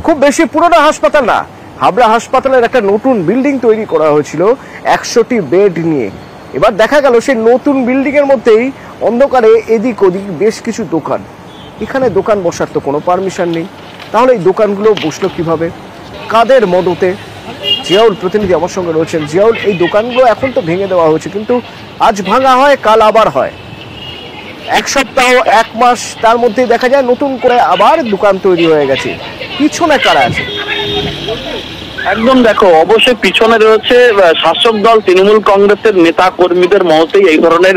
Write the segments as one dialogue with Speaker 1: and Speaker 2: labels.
Speaker 1: খুব বেশি পুরনো হাসপাতাল না, হাবড়া হাসপাতালের একটা নতুন বিল্ডিং তৈরি করা হয়েছিল 100টি বেড নিয়ে। এবার দেখা গেল সেই নতুন বিল্ডিং এর মধ্যেই অন্ধকারে এদিক ওদিক বেশ কিছু দোকান। এখানে দোকান বসার তো কোনো পারমিশন নেই, তাহলে এই দোকানগুলো বসলো কিভাবে, কাদের মদতে? জিয়াউল প্রতিনিধি আমার সঙ্গে রয়েছেন। জিয়াউল, এই দোকানগুলো এখন তো ভেঙে দেওয়া হয়েছে, কিন্তু আজ ভাঙা হয়, কাল আবার হয়, এক সপ্তাহ এক মাস তার মধ্যে দেখা যায় নতুন করে আবার দোকান তৈরি হয়ে গেছে। পিছনে কারা আছে?
Speaker 2: একদম দেখো, অবশ্যই পিছনে রয়েছে শাসক দল তৃণমূল কংগ্রেসের নেতা কর্মীদের মহতেই এই ধরনের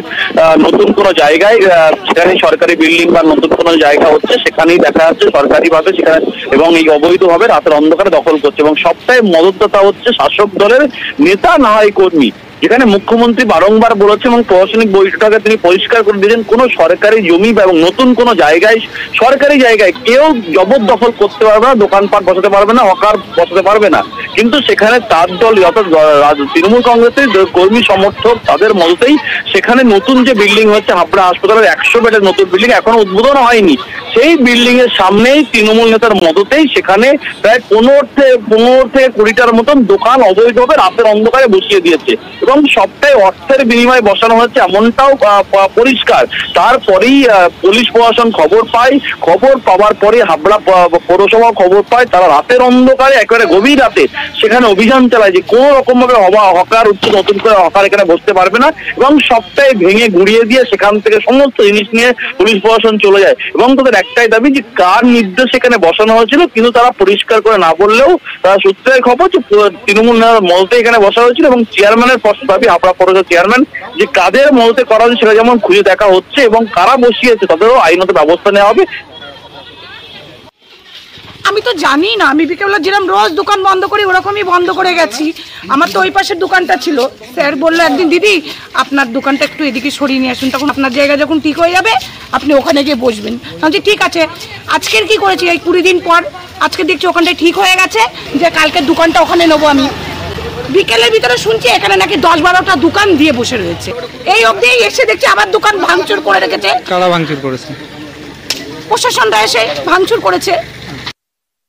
Speaker 2: নতুন কোনো জায়গায়, সেখানে সরকারি বিল্ডিং বা নতুন কোনো জায়গা হচ্ছে সেখানেই দেখা যাচ্ছে সরকারিভাবে সেখানে এবং এই অবৈধভাবে রাতের অন্ধকারে দখল করছে, এবং সবটাই মদতদাতা হচ্ছে শাসক দলের নেতা না হয় কর্মী। যেখানে মুখ্যমন্ত্রী বারংবার বলেছে এবং প্রশাসনিক বৈঠকে তিনি পরিষ্কার করে দিয়েছেন, কোনো সরকারি জমি এবং নতুন কোনো জায়গায়, সরকারি জায়গায় কেউ জবরদখল করতে পারবে না, দোকানপাট বসাতে পারবে না, হকার বসাতে পারবে না। কিন্তু সেখানে তার দল অর্থাৎ তৃণমূল কংগ্রেসের কর্মী সমর্থক তাদের মতেই সেখানে নতুন যে বিল্ডিং হচ্ছে হাবড়া হাসপাতালের 100 বেডের নতুন বিল্ডিং এখনো উদ্বোধন হয়নি, সেই বিল্ডিং এর সামনেই তৃণমূল নেতার মদতেই সেখানে প্রায় 15 থেকে 20টার মতন দোকান অবৈধভাবে রাতের অন্ধকারে বসিয়ে দিয়েছে, এবং সবটাই অর্থের বিনিময়ে বসানো হচ্ছে এমনটাও পরিষ্কার। তারপরেই পুলিশ প্রশাসন খবর পায়, খবর পাওয়ার পরে হাবড়া পৌরসভা খবর পায়, তারা রাতের অন্ধকারে একেবারে গভীর রাতে সেখানে অভিযান চালায় যে কোনো রকম ভাবে হকার উঠছে, নতুন করে হকার এখানে বসতে পারবে না, এবং সবটাই ভেঙে গুড়িয়ে দিয়ে সেখান থেকে সমস্ত জিনিস নিয়ে পুলিশ প্রশাসন চলে যায়। এবং তাদের একটাই দাবি যে কার নির্দেশ এখানে বসানো হয়েছিল, কিন্তু তারা পরিষ্কার করে না বললেও তারা সূত্রের খবর যে তৃণমূল মলতে এখানে বসা হয়েছিল, এবং চেয়ারম্যানের দাবি হাবড়া পৌরসভার চেয়ারম্যান যে কাদের মলতে করা হয়েছে সেটা যেমন খুঁজে দেখা হচ্ছে, এবং কারা বসিয়েছে তাদেরও আইনত ব্যবস্থা নেওয়া হবে।
Speaker 3: আমি তো জানি না, আমি বিকেলবেলা যেরকম রোজ দোকান বন্ধ করি ওরকমই বন্ধ করে গেছি। আমার তো ওই পাশের দোকানটা ছিল, স্যার বললো একদিন দিদি আপনার দোকানটা একটু এদিকে সরিয়ে নিয়ে আসুন, তখন আপনার জায়গা যখন ঠিক হয়ে যাবে আপনি ওখানে গিয়ে বসবেন। বলছি ঠিক আছে। আজকের কি করেছি, এই 20 দিন পর আজকে দেখছি ওখানটায় ঠিক হয়ে গেছে যে কালকের দোকানটা ওখানে নেবো। আমি বিকেলের ভিতরে শুনছি এখানে নাকি 10-12টা দোকান দিয়ে বসে রয়েছে, এই অবধি এসে দেখছি আবার দোকান ভাঙচুর করে রেখেছে।
Speaker 4: কারা ভাঙচুর করেছে?
Speaker 3: প্রশাসনরা এসে ভাঙচুর করেছে।